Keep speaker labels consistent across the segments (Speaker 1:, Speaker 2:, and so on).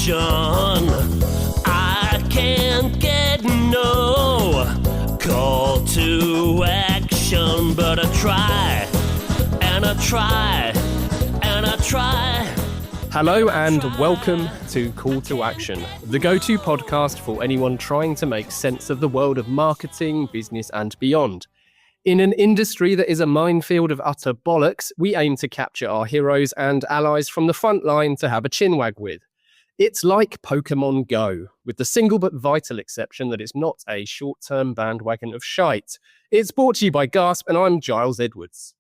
Speaker 1: I can't get no call to action, but I try, and I try, and I try.
Speaker 2: Hello and welcome to Call to Action, the go-to podcast for anyone trying to make sense of the world of marketing, business and beyond. In an industry that is a minefield of utter bollocks, we aim to capture our heroes and allies from the front line to have a chinwag with. It's like Pokemon Go, with the single but vital exception that it's not a short-term bandwagon of shite. It's brought to you by Gasp, and I'm Giles Edwards.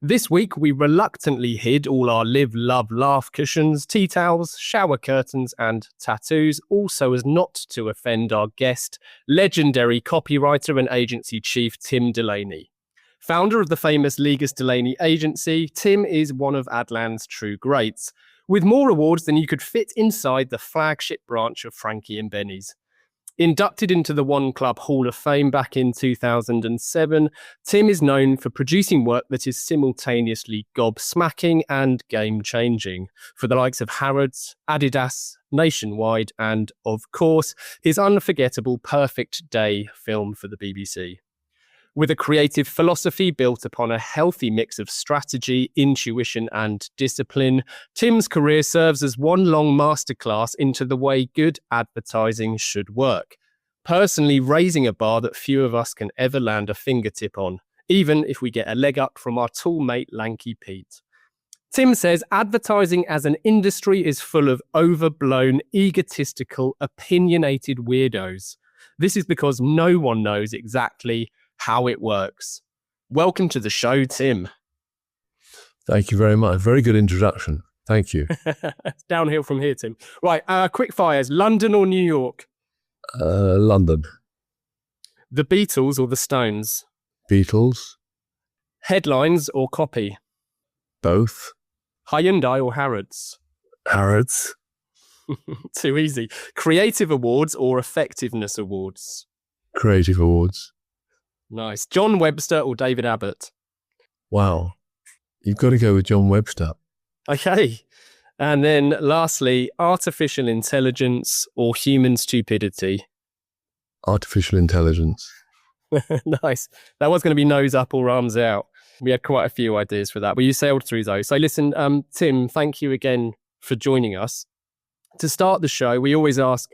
Speaker 2: This week, we reluctantly hid all our live, love, laugh cushions, tea towels, shower curtains, and tattoos, all so as not to offend our guest, legendary copywriter and agency chief Tim Delaney. Founder of the famous Leagas Delaney agency, Tim is one of Adland's true greats, with more awards than you could fit inside the flagship branch of Frankie and Benny's. Inducted into the One Club Hall of Fame back in 2007, Tim is known for producing work that is simultaneously gobsmacking and game-changing for the likes of Harrods, Adidas, Nationwide, and, of course, his unforgettable Perfect Day film for the BBC. With a creative philosophy built upon a healthy mix of strategy, intuition, and discipline, Tim's career serves as one long masterclass into the way good advertising should work, personally raising a bar that few of us can ever land a fingertip on, even if we get a leg up from our tall mate Lanky Pete. Tim says advertising as an industry is full of overblown, egotistical, opinionated weirdos. This is because no one knows exactly how it works. Welcome to the show, Tim.
Speaker 3: Thank you very much. Very good introduction. Thank you.
Speaker 2: It's downhill from here, Tim. Right, quick fires. London or New York?
Speaker 3: London.
Speaker 2: The Beatles or the Stones?
Speaker 3: Beatles.
Speaker 2: Headlines or copy?
Speaker 3: Both.
Speaker 2: Hyundai or Harrods?
Speaker 3: Harrods.
Speaker 2: Too easy. Creative awards or effectiveness awards?
Speaker 3: Creative awards.
Speaker 2: Nice. John Webster or David Abbott?
Speaker 3: Wow. You've got to go with John Webster.
Speaker 2: Okay. And then lastly, artificial intelligence or human stupidity?
Speaker 3: Artificial intelligence.
Speaker 2: Nice. That was going to be nose up or arms out. We had quite a few ideas for that, but you sailed through those. So listen, Tim, thank you again for joining us. To start the show, we always ask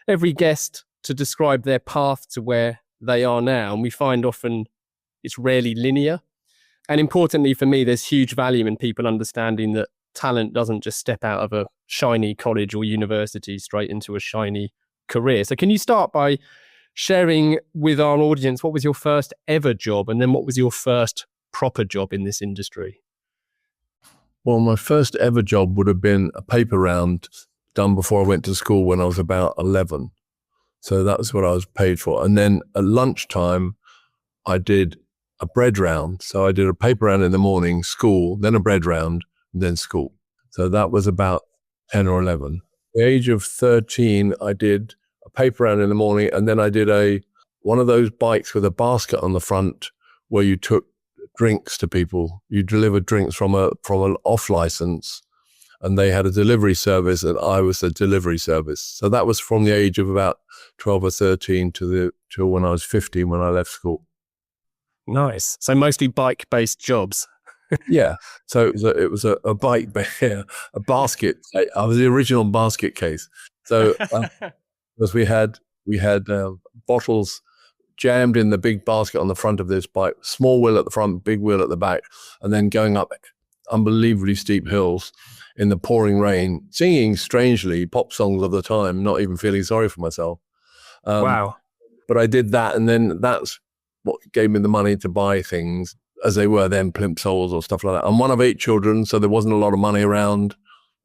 Speaker 2: every guest to describe their path to where they are now, and we find often it's rarely linear. And importantly for me, there's huge value in people understanding that talent doesn't just step out of a shiny college or university straight into a shiny career. So can you start by sharing with our audience what was your first ever job, and then what was your first proper job in this industry?
Speaker 3: Well, my first ever job would have been a paper round done before I went to school when I was about 11. So that was what I was paid for. And then at lunchtime, I did a bread round. So I did a paper round in the morning, school, then a bread round, and then school. So that was about 10 or 11. At the age of 13, I did a paper round in the morning, and then I did one of those bikes with a basket on the front where you took drinks to people. You delivered drinks from an off license, and they had a delivery service, and I was the delivery service. So that was from the age of about 12 or 13 till when I was 15 when I left school.
Speaker 2: Nice. So mostly bike-based jobs.
Speaker 3: Yeah. So it was a bike, a basket. I was the original basket case. So because we had bottles jammed in the big basket on the front of this bike, small wheel at the front, big wheel at the back, and then going up unbelievably steep hills in the pouring rain, singing strangely pop songs of the time, not even feeling sorry for myself.
Speaker 2: Wow.
Speaker 3: But I did that, and then that's what gave me the money to buy things as they were then, plimsolls or stuff like that. I'm one of 8 children, so there wasn't a lot of money around,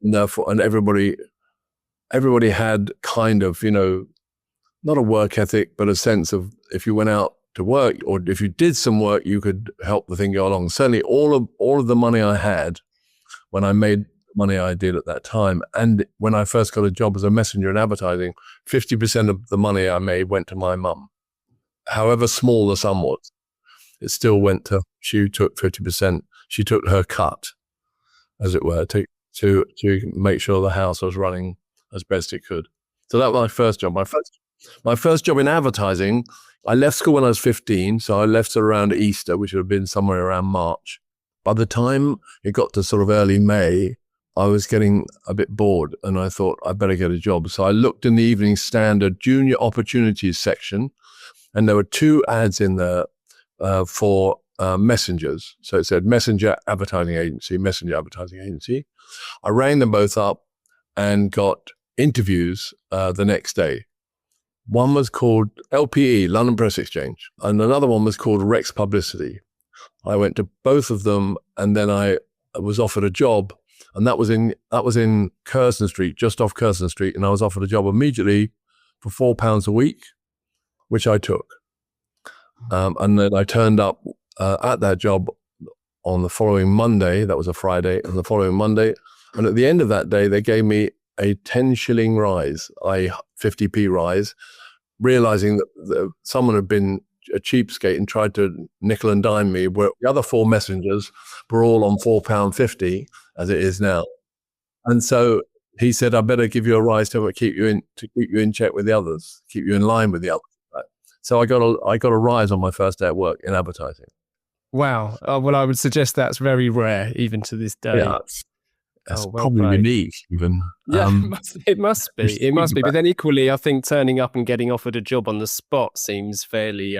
Speaker 3: and therefore, and everybody had kind of, not a work ethic, but a sense of if you went out to work or if you did some work, you could help the thing go along. Certainly all of the money I had when I made money I did at that time. And when I first got a job as a messenger in advertising, 50% of the money I made went to my mum. However small the sum was, it still went to, she took 50%. She took her cut, as it were, to make sure the house was running as best it could. So that was my first job. My first job in advertising, I left school when I was 15, so I left around Easter, which would have been somewhere around March. By the time it got to sort of early May, I was getting a bit bored, and I thought I better get a job. So I looked in the Evening Standard Junior Opportunities section, and there were 2 ads in there for messengers. So it said Messenger Advertising Agency, Messenger Advertising Agency. I rang them both up and got interviews the next day. One was called LPE, London Press Exchange, and another one was called Rex Publicity. I went to both of them, and then I was offered a job, and that was in Curzon Street, just off Curzon Street, and I was offered a job immediately for £4 a week, which I took. And then I turned up at that job on the following Monday. That was a Friday, and the following Monday, and at the end of that day, they gave me a 10 shilling rise, a 50p rise, realizing that someone had been a cheapskate and tried to nickel and dime me, where the other 4 messengers were all on £4.50 as it is now. And so he said, I better give you a rise to keep you in check with the others, keep you in line with the others. So I got a rise on my first day at work in advertising.
Speaker 2: Wow. Well, I would suggest that's very rare, even to this day.
Speaker 3: Yeah, that's probably unique, even.
Speaker 2: Yeah, it must be. It must be. But then equally, I think turning up and getting offered a job on the spot seems fairly,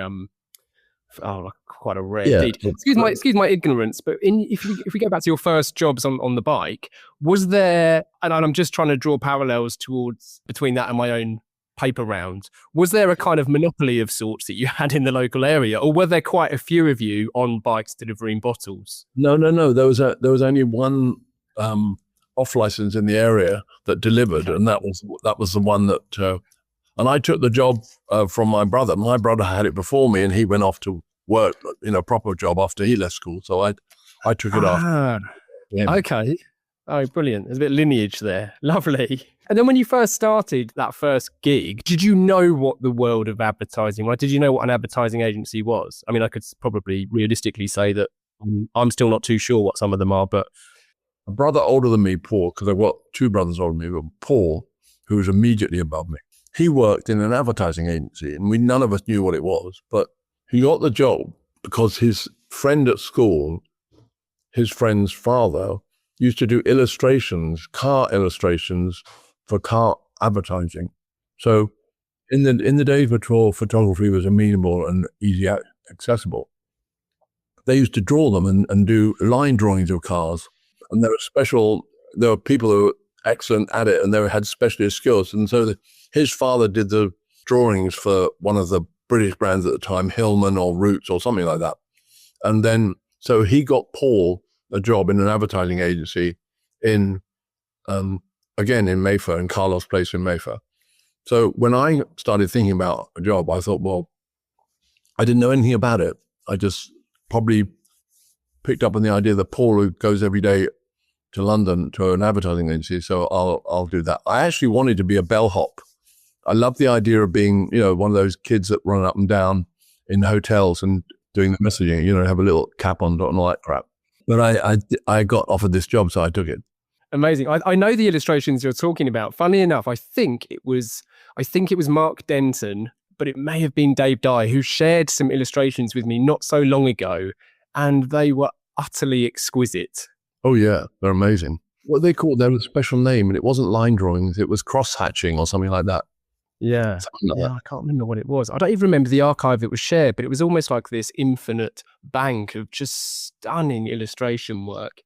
Speaker 2: quite a rare deed. Excuse my ignorance, but if we go back to your first jobs on the bike, was there? And I'm just trying to draw parallels between that and my own paper round. Was there a kind of monopoly of sorts that you had in the local area, or were there quite a few of you on bikes delivering bottles?
Speaker 3: No. There was only one off license in the area that delivered, and that was the one that. And I took the job from my brother. My brother had it before me, and he went off to work in a proper job after he left school. So I took it off. Yeah.
Speaker 2: Okay. Oh, brilliant. There's a bit of lineage there. Lovely. And then when you first started that first gig, did you know what the world of advertising was? Did you know what an advertising agency was? I mean, I could probably realistically say that I'm still not too sure what some of them are, but...
Speaker 3: A brother older than me, Paul, because I've got 2 brothers older than me, but Paul, who was immediately above me, he worked in an advertising agency, and none of us knew what it was, but he got the job because his friend at school, his friend's father, used to do illustrations, car illustrations for car advertising. So in the days before photography was amenable and easy accessible, they used to draw them and do line drawings of cars. And there were people who were excellent at it, and they had specialist skills. And so his father did the drawings for one of the British brands at the time, Hillman or Roots or something like that. And then, so he got Paul a job in an advertising agency in Mayfair, in Carlos Place in Mayfair. So when I started thinking about a job, I thought, well, I didn't know anything about it. I just probably picked up on the idea that Paul, who goes every day to London to an advertising agency, so I'll do that. I actually wanted to be a bellhop. I love the idea of being, one of those kids that run up and down in hotels and doing the messaging, have a little cap on and all that crap. But I got offered this job, so I took it.
Speaker 2: Amazing. I know the illustrations you're talking about. Funny enough, I think it was Mark Denton, but it may have been Dave Dye, who shared some illustrations with me not so long ago, and they were utterly exquisite.
Speaker 3: Oh yeah, they're amazing. What they called, there was a special name, and it wasn't line drawings, it was cross-hatching or something like that.
Speaker 2: Yeah. I can't remember what it was. I don't even remember the archive it was shared, but it was almost like this infinite bank of just stunning illustration work.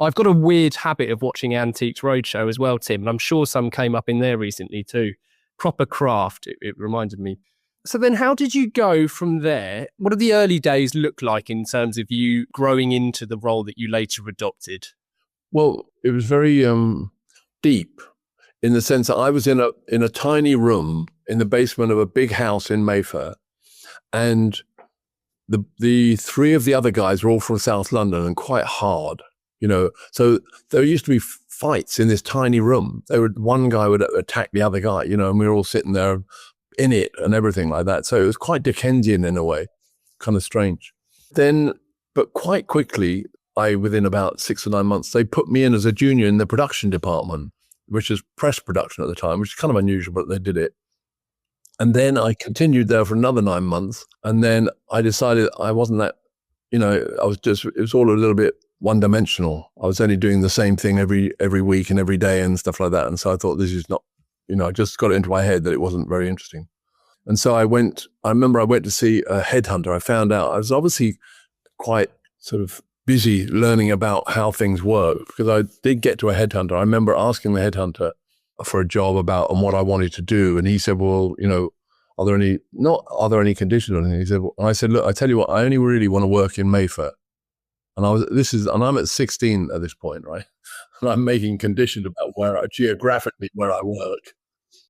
Speaker 2: I've got a weird habit of watching Antiques Roadshow as well, Tim, and I'm sure some came up in there recently too. Proper craft, it reminded me. So then how did you go from there? What did the early days look like in terms of you growing into the role that you later adopted?
Speaker 3: Well, it was very deep, in the sense that I was in a tiny room in the basement of a big house in Mayfair, and the 3 of the other guys were all from South London and quite hard, So there used to be fights in this tiny room. One guy would attack the other guy, and we were all sitting there in it and everything like that. So it was quite Dickensian in a way, kind of strange. But quite quickly, within about 6 or 9 months, they put me in as a junior in the production department, which is press production at the time, which is kind of unusual, but they did it. And then I continued there for another 9 months. And then I decided I wasn't that, it was all a little bit one-dimensional. I was only doing the same thing every week and every day and stuff like that. And so I thought, this is not, I just got it into my head that it wasn't very interesting. And so I remember I went to see a headhunter. I found out I was obviously quite sort of busy learning about how things work, because I did get to a headhunter. I remember asking the headhunter for a job about and what I wanted to do. And he said, well, are there any conditions or anything? He said, well, I said, look, I tell you what, I only really want to work in Mayfair. And I'm at 16 at this point, right? And I'm making conditions about geographically where I work.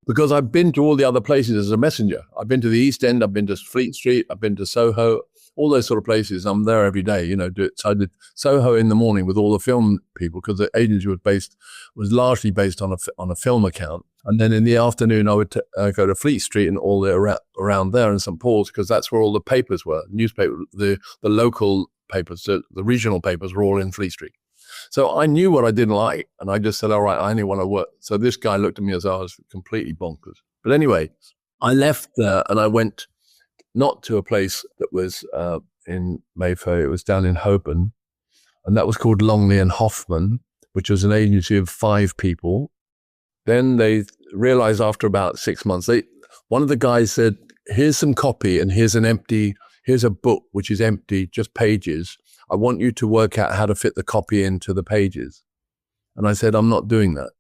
Speaker 3: Because I've been to all the other places as a messenger. I've been to the East End, I've been to Fleet Street, I've been to Soho, all those sort of places. I'm there every day, So I did Soho in the morning with all the film people, because the agency was largely based on a film account. And then in the afternoon, I would go to Fleet Street and all the around there in St. Paul's, because that's where all the papers were, the local papers, the regional papers were all in Fleet Street. So I knew what I didn't like, and I just said, all right, I only want to work. So this guy looked at me as I was completely bonkers. But anyway, I left there and I went not to a place that was in Mayfair, it was down in Holborn, and that was called Longley and Hoffman, which was an agency of 5 people. Then they realized after about 6 months, one of the guys said, here's some copy and here's a book which is empty, just pages. I want you to work out how to fit the copy into the pages. And I said, I'm not doing that.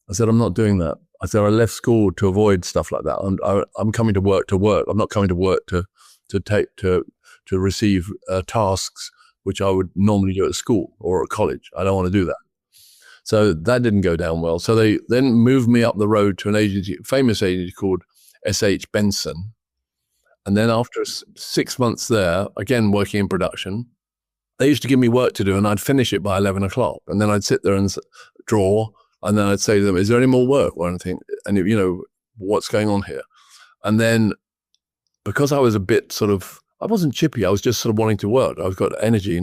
Speaker 3: I said, I left school to avoid stuff like that. I'm coming to work. I'm not coming to work to receive tasks which I would normally do at school or at college. I don't want to do that. So that didn't go down well. So they then moved me up the road to a famous agency called S.H. Benson. And then after 6 months there, again working in production, they used to give me work to do and I'd finish it by 11 o'clock. And then I'd sit there and draw, and then I'd say to them, is there any more work or anything? And what's going on here? And then because I was a bit I wasn't chippy, I was just sort of wanting to work. I've got energy,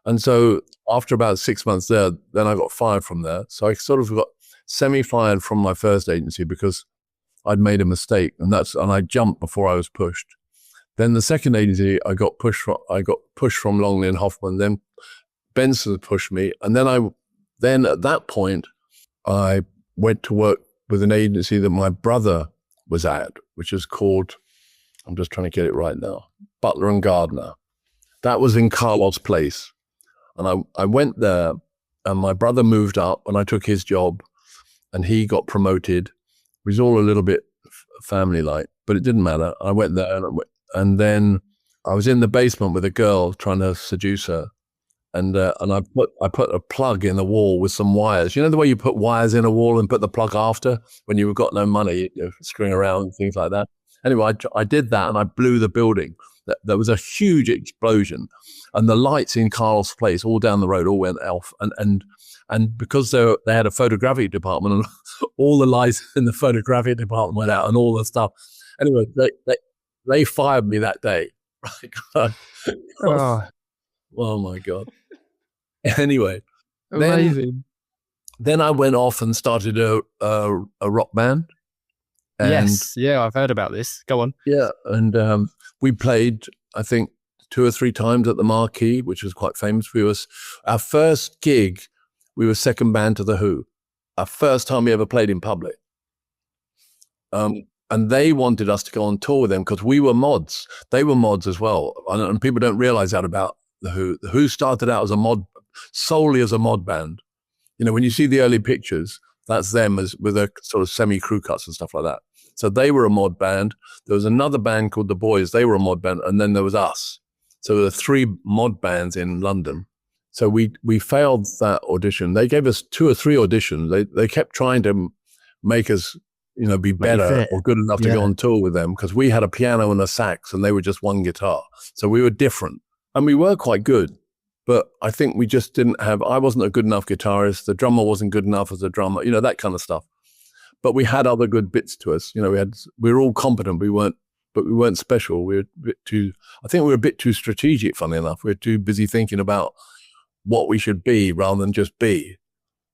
Speaker 3: And so after about 6 months there, then I got fired from there. So I sort of got semi-fired from my first agency because I'd made a mistake, and I jumped before I was pushed. Then the second agency, I got pushed from Longley and Hoffman. Then Benson pushed me, and then at that point, I went to work with an agency that my brother was at, which is called, I'm just trying to get it right now, Butler and Gardner. That was in Carlos Place, and I went there, and my brother moved up, and I took his job, and he got promoted. It was all a little bit family-like, but it didn't matter. I went there, and then I was in the basement with a girl trying to seduce her, and I put a plug in the wall with some wires. You know the way you put wires in a wall and put the plug after when you've got no money, screwing around and things like that. Anyway, I did that, and I blew the building. There was a huge explosion, and the lights in Carl's Place all down the road all went off, and because they had a photographic department, and all the lights in the photographic department went out, and all the stuff. Anyway, they fired me that day. Right? Oh my God. Anyway,
Speaker 2: amazing.
Speaker 3: Then I went off and started a rock band.
Speaker 2: Yes, yeah, I've heard about this. Go on.
Speaker 3: Yeah, and we played, I think, 2 or 3 times at the Marquee, which was quite famous. Our first gig, we were second band to The Who. Our first time we ever played in public. And they wanted us to go on tour with them because we were mods. They were mods as well. And people don't realize that about The Who. The Who started out as solely as a mod band. When you see the early pictures, that's them with their sort of semi-crew cuts and stuff like that. So they were a mod band. There was another band called The Boys. They were a mod band. And then there was us. So there were 3 mod bands in London. So we failed that audition. They gave us 2 or 3 auditions. They kept trying to make us, be better or good enough to go on tour with them, because we had a piano and a sax and they were just one guitar. So we were different, and we were quite good. But I think we just I wasn't a good enough guitarist. The drummer wasn't good enough as a drummer, that kind of stuff. But we had other good bits to us. We were all competent. We weren't special. I think we were a bit too strategic, funny enough. We were too busy thinking about what we should be rather than just be,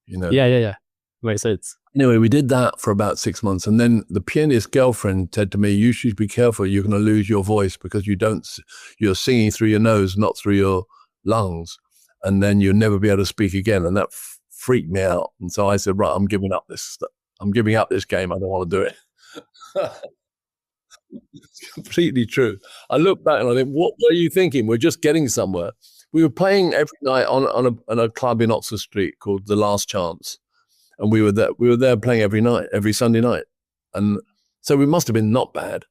Speaker 2: Yeah. Makes sense.
Speaker 3: Anyway, we did that for about 6 months. And then the pianist's girlfriend said to me, you should be careful. You're going to lose your voice because you're singing through your nose, not through your lungs. And then you'll never be able to speak again. And that freaked me out. And so I said, right, I'm giving up this game. I don't want to do it. It's completely true. I look back and I think, what were you thinking? We're just getting somewhere. We were playing every night on a club in Oxford Street called The Last Chance. And we were there playing every night, every Sunday night. And so we must have been not bad.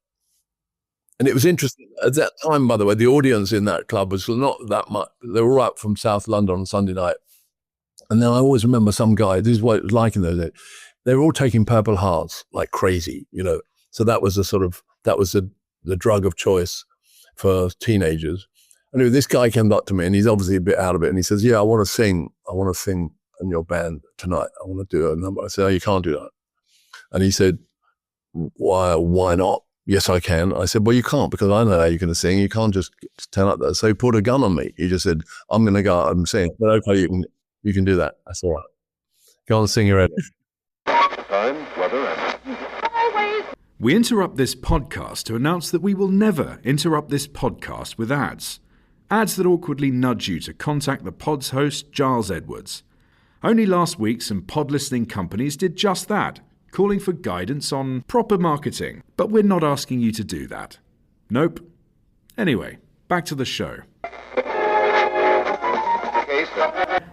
Speaker 3: And it was interesting. At that time, by the way, the audience in that club was not that much. They were all up from South London on Sunday night. And then I always remember some guy, this is what it was like in those days. They were all taking Purple Hearts like crazy, you know. So that was the drug of choice for teenagers. Anyway, this guy came up to me and he's obviously a bit out of it. And he says, yeah, I want to sing in your band tonight. I want to do a number. I said, oh, you can't do that. And he said, why not? Yes, I can. I said, well, you can't because I know how you're going to sing. You can't just turn up there. So he put a gun on me. He just said, I'm going to go out and sing. But okay, you can do that. That's all right. Go on, sing your head.
Speaker 4: Time, weather, and...
Speaker 5: We interrupt this podcast to announce that we will never interrupt this podcast with ads. Ads that awkwardly nudge you to contact the pod's host, Giles Edwards. Only last week, some pod listening companies did just that, calling for guidance on proper marketing. But we're not asking you to do that. Nope. Anyway, back to the show.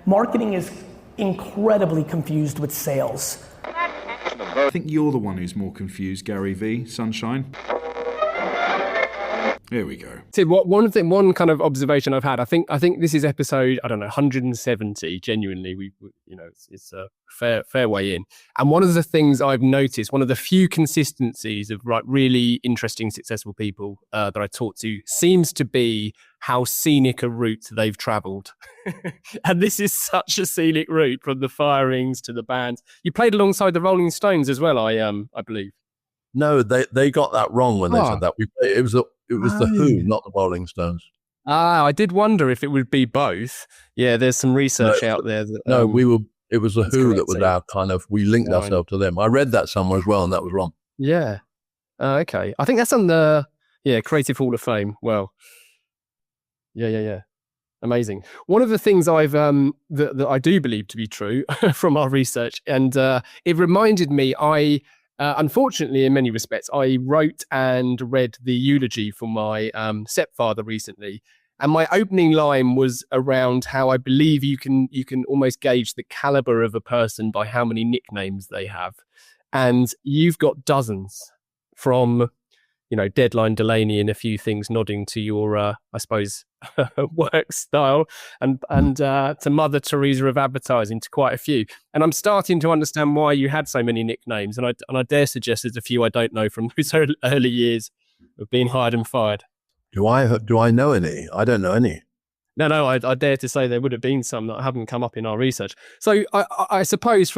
Speaker 6: Marketing is incredibly confused with sales.
Speaker 5: I think you're the one who's more confused, Gary V. Sunshine. Here we go.
Speaker 2: Tim, one kind of observation I've had. I think this is episode 170. Genuinely, it's a fair way in. And one of the things I've noticed, one of the few consistencies of really interesting, successful people that I talk to, seems to be how scenic a route they've travelled. And this is such a scenic route, from the firings to the bands. You played alongside the Rolling Stones as well, I believe.
Speaker 3: No, they got that wrong when they said that. It was the Who, not the Rolling Stones.
Speaker 2: I did wonder if it would be both. Yeah, there's some research out there. That,
Speaker 3: it was the Who that was our kind of, we linked ourselves to them. I read that somewhere as well, and that was wrong.
Speaker 2: Yeah. Okay. I think that's on the Creative Hall of Fame. Well, yeah. Amazing. One of the things I've that I do believe to be true from our research, and it reminded me, unfortunately, in many respects, I wrote and read the eulogy for my stepfather recently, and my opening line was around how I believe you can almost gauge the caliber of a person by how many nicknames they have, and you've got dozens, from Deadline Delaney and a few things nodding to your I suppose work style, and to Mother Teresa of advertising, to quite a few. And I'm starting to understand why you had so many nicknames, and I dare suggest there's a few I don't know from those early years of being hired and fired.
Speaker 3: Do I know any? I don't know any.
Speaker 2: No, I dare to say there would have been some that haven't come up in our research. So I suppose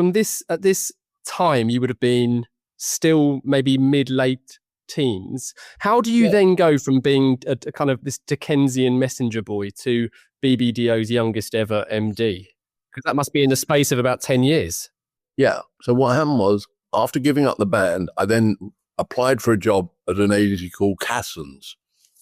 Speaker 2: at this time you would have been still maybe mid-late teens. How do you then go from being a kind of this Dickensian messenger boy to BBDO's youngest ever MD? Because that must be in the space of about 10 years.
Speaker 3: Yeah. So what happened was, after giving up the band, I then applied for a job at an agency called Cassons,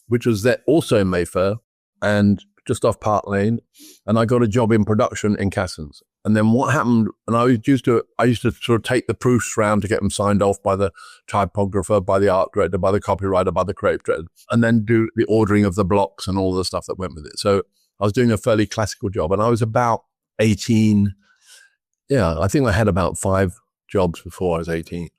Speaker 3: which was there also in Mayfair and just off Park Lane. And I got a job in production in Cassons. And then what happened, and I used to sort of take the proofs round to get them signed off by the typographer, by the art director, by the copywriter, by the creative director, and then do the ordering of the blocks and all the stuff that went with it. So I was doing a fairly classical job, and I was about 18. Yeah, I think I had about 5 jobs before I was 18.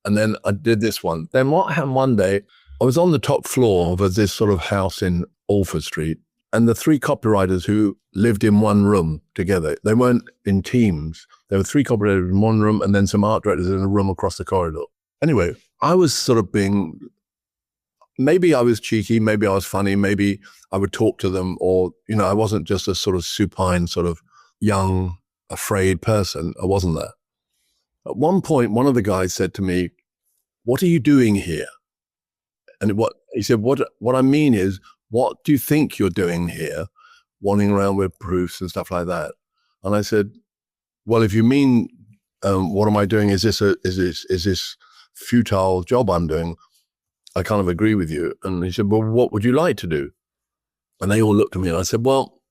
Speaker 3: And then I did this one. Then what happened one day, I was on the top floor of this sort of house in Alford Street, and the 3 copywriters who lived in one room together, they weren't in teams. There were 3 copywriters in one room and then some art directors in a room across the corridor. Anyway, I was sort of maybe I was cheeky, maybe I was funny, maybe I would talk to them, or, I wasn't just a sort of supine, sort of young, afraid person. I wasn't that. At one point, one of the guys said to me, "What are you doing here?" And he said, what I mean is, what do you think you're doing here, wandering around with proofs and stuff like that? And I said, well, if you mean what am I doing? Is this futile job I'm doing? I kind of agree with you. And he said, well, what would you like to do? And they all looked at me and I said, well,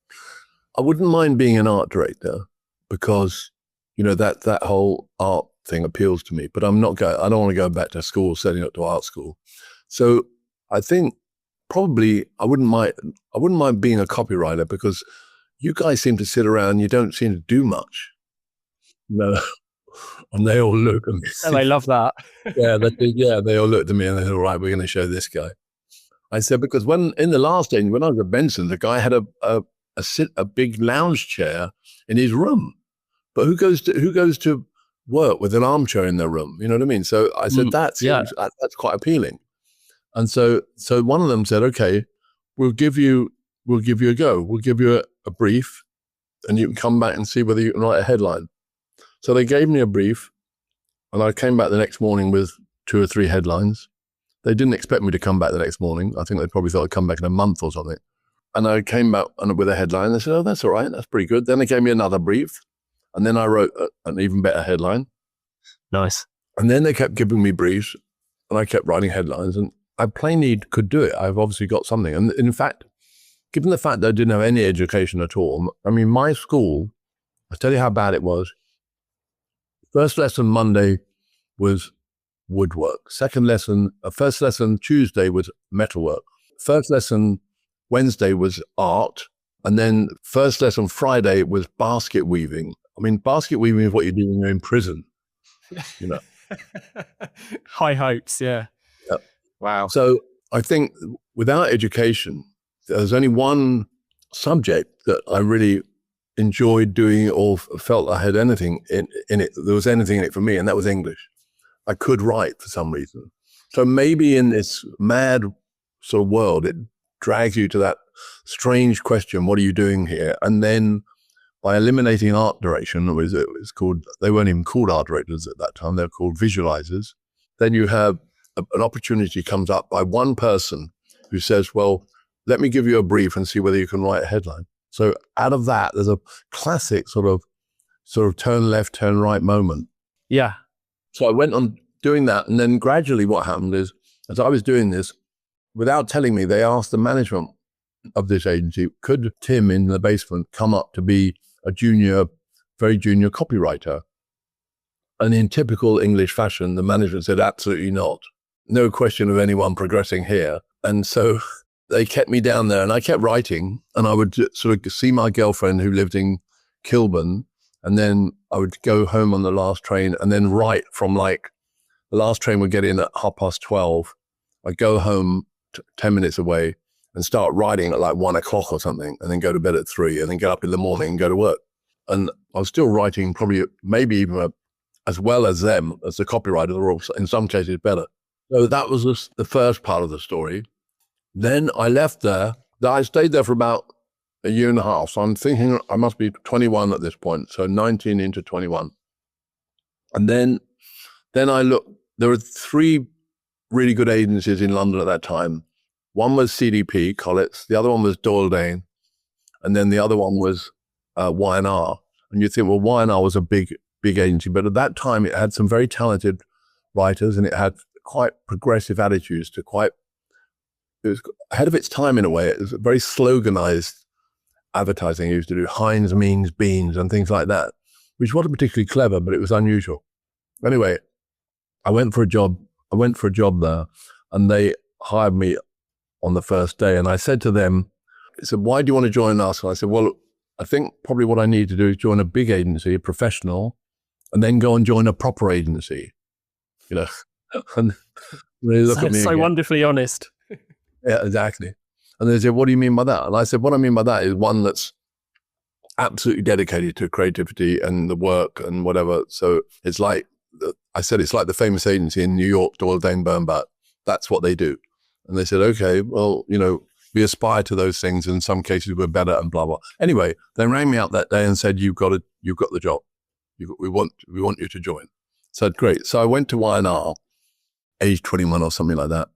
Speaker 3: I wouldn't mind being an art director because, that whole art thing appeals to me, but I don't want to go back to school, setting up to art school. So I think probably I wouldn't mind being a copywriter because you guys seem to sit around, you don't seem to do much. No. And they all looked at me.
Speaker 2: And I love that.
Speaker 3: They all looked at me and they said, all right, we're going to show this guy. I said, because when I was at Benson, the guy had a big lounge chair in his room. But who goes to work with an armchair in their room? You know what I mean? So I said, that's quite appealing. And so one of them said, okay, we'll give you a go. We'll give you a brief and you can come back and see whether you can write a headline. So they gave me a brief and I came back the next morning with 2 or 3 headlines. They didn't expect me to come back the next morning. I think they probably thought I'd come back in a month or something. And I came back with a headline. They said, oh, that's all right. That's pretty good. Then they gave me another brief. And then I wrote an even better headline.
Speaker 2: Nice.
Speaker 3: And then they kept giving me briefs and I kept writing headlines and I plainly could do it. I've obviously got something. And in fact, given the fact that I didn't have any education at all, I mean, my school, I'll tell you how bad it was. First lesson Monday was woodwork. First lesson Tuesday was metalwork. First lesson Wednesday was art. And then first lesson Friday was basket weaving. I mean, basket weaving is what you do when you're in prison,
Speaker 2: High hopes, yeah.
Speaker 3: Yep.
Speaker 2: Wow.
Speaker 3: So I think without education, there's only one subject that I really enjoyed doing or felt I had anything in it. There was anything in it for me, and that was English. I could write for some reason. So maybe in this mad sort of world, it drags you to that strange question, what are you doing here? And then by eliminating art direction, it was called, they weren't even called art directors at that time, they're called visualizers. Then you have an opportunity comes up by one person who says, well, let me give you a brief and see whether you can write a headline. So out of that, there's a classic sort of turn left, turn right moment.
Speaker 2: Yeah.
Speaker 3: So I went on doing that. And then gradually what happened is, as I was doing this, without telling me, they asked the management of this agency, could Tim in the basement come up to be a very junior copywriter? And in typical English fashion, the management said, absolutely not. No question of anyone progressing here. And so they kept me down there and I kept writing and I would sort of see my girlfriend who lived in Kilburn. And then I would go home on the last train and then write from the last train would get in at 12:30. I'd go home 10 minutes away and start writing at 1 o'clock or something and then go to bed at 3 and then get up in the morning and go to work. And I was still writing probably maybe even as well as them, as the copywriters, or in some cases better. So that was the first part of the story. Then I left there. I stayed there for about a year and a half. So I'm thinking I must be 21 at this point. So 19 into 21. And then I looked, there were 3 really good agencies in London at that time. One was CDP, Collett's. The other one was Doyle Dane. And then the other one was Y&R. And you think, well, Y&R was a big agency. But at that time, it had some very talented writers and it had quite progressive attitudes it was ahead of its time in a way. It was very sloganized advertising. It used to do Heinz means beans and things like that, which wasn't particularly clever, but it was unusual. Anyway, I went for a job there and they hired me on the first day. And I said to them, I said, why do you want to join us? And I said, well, I think probably what I need to do is join a big agency, a professional, and then go and join a proper agency, And they look at me
Speaker 2: so
Speaker 3: again.
Speaker 2: wonderfully honest.
Speaker 3: Yeah, exactly. And they said, what do you mean by that? And I said, what I mean by that is one that's absolutely dedicated to creativity and the work and whatever. So it's like, I said, it's like the famous agency in New York, Doyle Dane Bernbach. That's what they do. And they said, okay, well, we aspire to those things. In some cases, we're better and blah, blah. Anyway, they rang me out that day and said, you've got the job. We want you to join. So I said, great. So I went to Y&R, age 21 or something like that.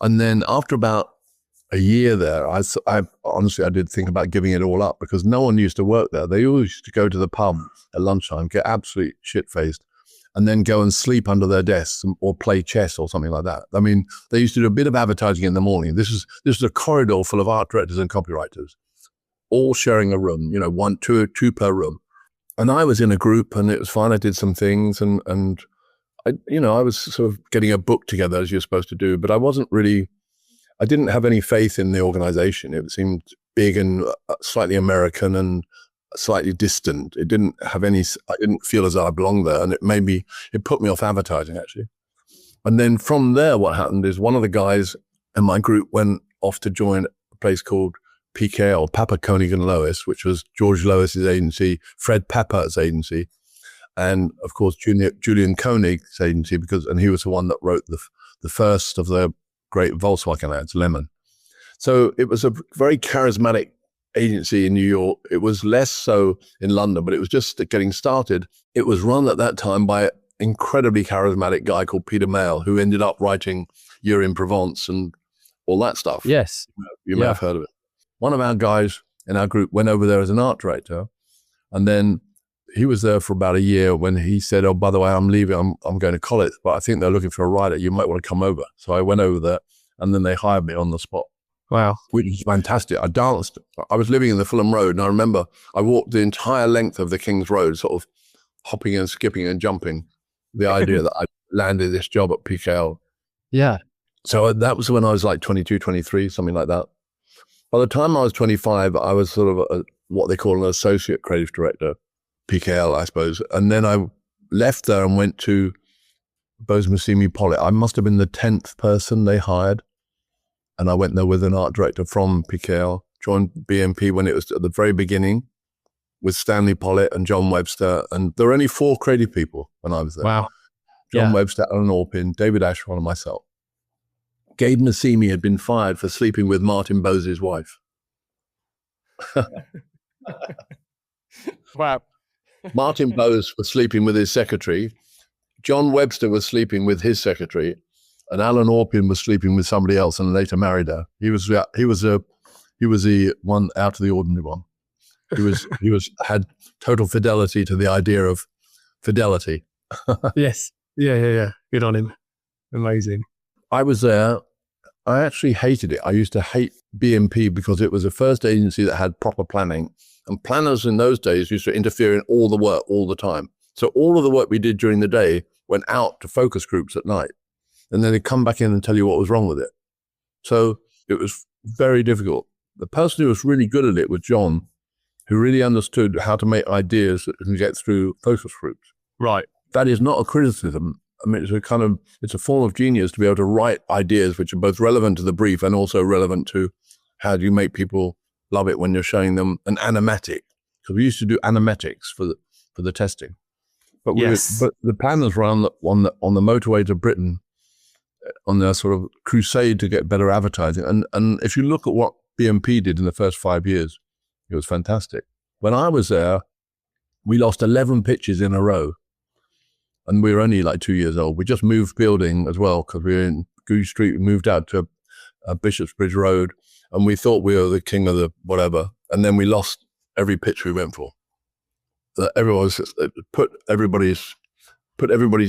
Speaker 3: And then after about a year there, I honestly, I did think about giving it all up because no one used to work there. They all used to go to the pub at lunchtime, get absolutely shit-faced, and then go and sleep under their desks or play chess or something like that. I mean, they used to do a bit of advertising in the morning. This is a corridor full of art directors and copywriters, all sharing a room, two per room. And I was in a group, and it was fine. I did some things, and I was sort of getting a book together, as you're supposed to do, but I didn't have any faith in the organization. It seemed big and slightly American and slightly distant. I didn't feel as though I belonged there, and it put me off advertising, actually. And then from there, what happened is one of the guys in my group went off to join a place called PKL, Papa Koenig and Lois, which was George Lois's agency, Fred Papper's agency, and of course Julian Koenig's agency, and he was the one that wrote the first of the great Volkswagen ads, Lemon. So it was a very charismatic agency in New York. It was less so in London, but it was just getting started. It was run at that time by an incredibly charismatic guy called Peter Mayle, who ended up writing Year in Provence and all that stuff.
Speaker 2: Yes.
Speaker 3: You may have heard of it. One of our guys in our group went over there as an art director, and then he was there for about a year when he said, "Oh, by the way, I'm leaving. I'm going to college, but I think they're looking for a writer. You might want to come over." So I went over there, and then they hired me on the spot.
Speaker 2: Wow.
Speaker 3: Which was fantastic. I danced. I was living in the Fulham Road, and I remember I walked the entire length of the King's Road, sort of hopping and skipping and jumping. The idea that I landed this job at PKL.
Speaker 2: Yeah.
Speaker 3: So that was when I was like 22, 23, something like that. By the time I was 25, I was sort of what they call an associate creative director, PKL, I suppose. And then I left there and went to Bose Massimi Pollitt. I must have been the 10th person they hired. And I went there with an art director from PKL, joined BMP when it was at the very beginning with Stanley Pollitt and John Webster. And there were only 4 creative people when I was there.
Speaker 2: Wow.
Speaker 3: John Webster, Alan Orpin, David Ashwell, and myself. Gabe Massimi had been fired for sleeping with Martin Bose's wife.
Speaker 2: Wow.
Speaker 3: Martin Bose was sleeping with his secretary. John Webster was sleeping with his secretary. And Alan Orpin was sleeping with somebody else and later married her. He was the one out of the ordinary one. He had total fidelity to the idea of fidelity.
Speaker 2: Yes. Yeah. Good on him. Amazing.
Speaker 3: I was there. I actually hated it. I used to hate BMP because it was the first agency that had proper planning. And planners in those days used to interfere in all the work all the time. So all of the work we did during the day went out to focus groups at night. And then they'd come back in and tell you what was wrong with it. So it was very difficult. The person who was really good at it was John, who really understood how to make ideas that can get through focus groups.
Speaker 2: Right.
Speaker 3: That is not a criticism. I mean, it's a form of genius to be able to write ideas which are both relevant to the brief and also relevant to how do you make people love it when you're showing them an animatic. Because we used to do animatics for the testing. But but the planners were on the motorway to Britain on their sort of crusade to get better advertising. And if you look at what BMP did in the first 5 years, it was fantastic. When I was there, we lost 11 pitches in a row. And we were only like 2 years old. We just moved building as well because we were in Goose Street. We moved out to Bishopsbridge Road and we thought we were the king of the whatever. And then we lost every pitch we went for. Everyone was put everybody's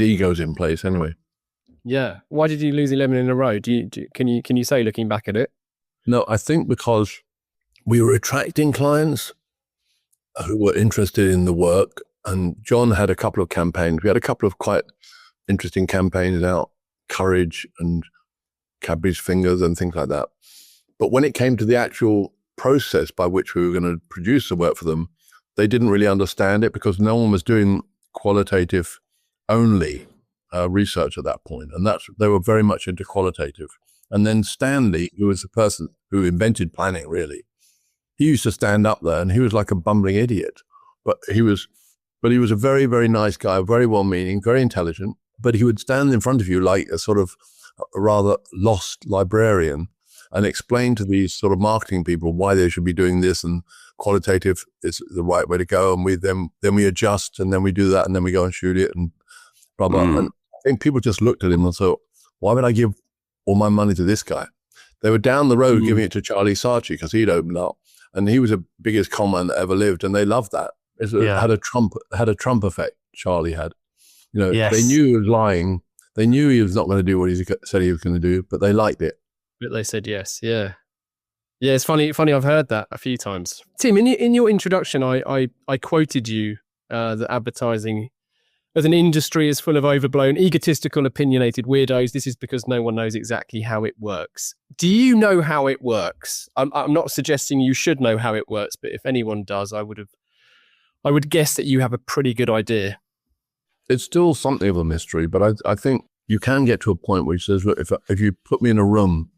Speaker 3: egos in place anyway.
Speaker 2: Yeah. Why did you lose 11 in a row? Can you say, looking back at it?
Speaker 3: No, I think because we were attracting clients who were interested in the work. And John had a couple of campaigns. We had a couple of quite interesting campaigns out, Courage and Cadbury's Fingers and things like that. But when it came to the actual process by which we were going to produce the work for them, they didn't really understand it because no one was doing qualitative only research at that point. And they were very much into qualitative. And then Stanley, who was the person who invented planning, really, he used to stand up there and he was like a bumbling idiot. But he was a very, very nice guy, very well-meaning, very intelligent. But he would stand in front of you like a sort of a rather lost librarian and explain to these sort of marketing people why they should be doing this and qualitative is the right way to go. And then we adjust and then we do that and then we go and shoot it and blah, blah. And I think people just looked at him and thought, why would I give all my money to this guy? They were down the road giving it to Charlie Saatchi because he'd opened up and he was the biggest con man that ever lived and they loved that. It had a Trump effect, Charlie had. They knew he was lying. They knew he was not going to do what he said he was going to do, but they liked it.
Speaker 2: But they said yes. Yeah. Yeah, it's funny. I've heard that a few times. Tim, in your introduction, I quoted you that advertising as an industry is full of overblown, egotistical, opinionated weirdos. This is because no one knows exactly how it works. Do you know how it works? I'm not suggesting you should know how it works, but if anyone does, I would guess that you have a pretty good idea.
Speaker 3: It's still something of a mystery, but I think you can get to a point where he says, look, if you put me in a room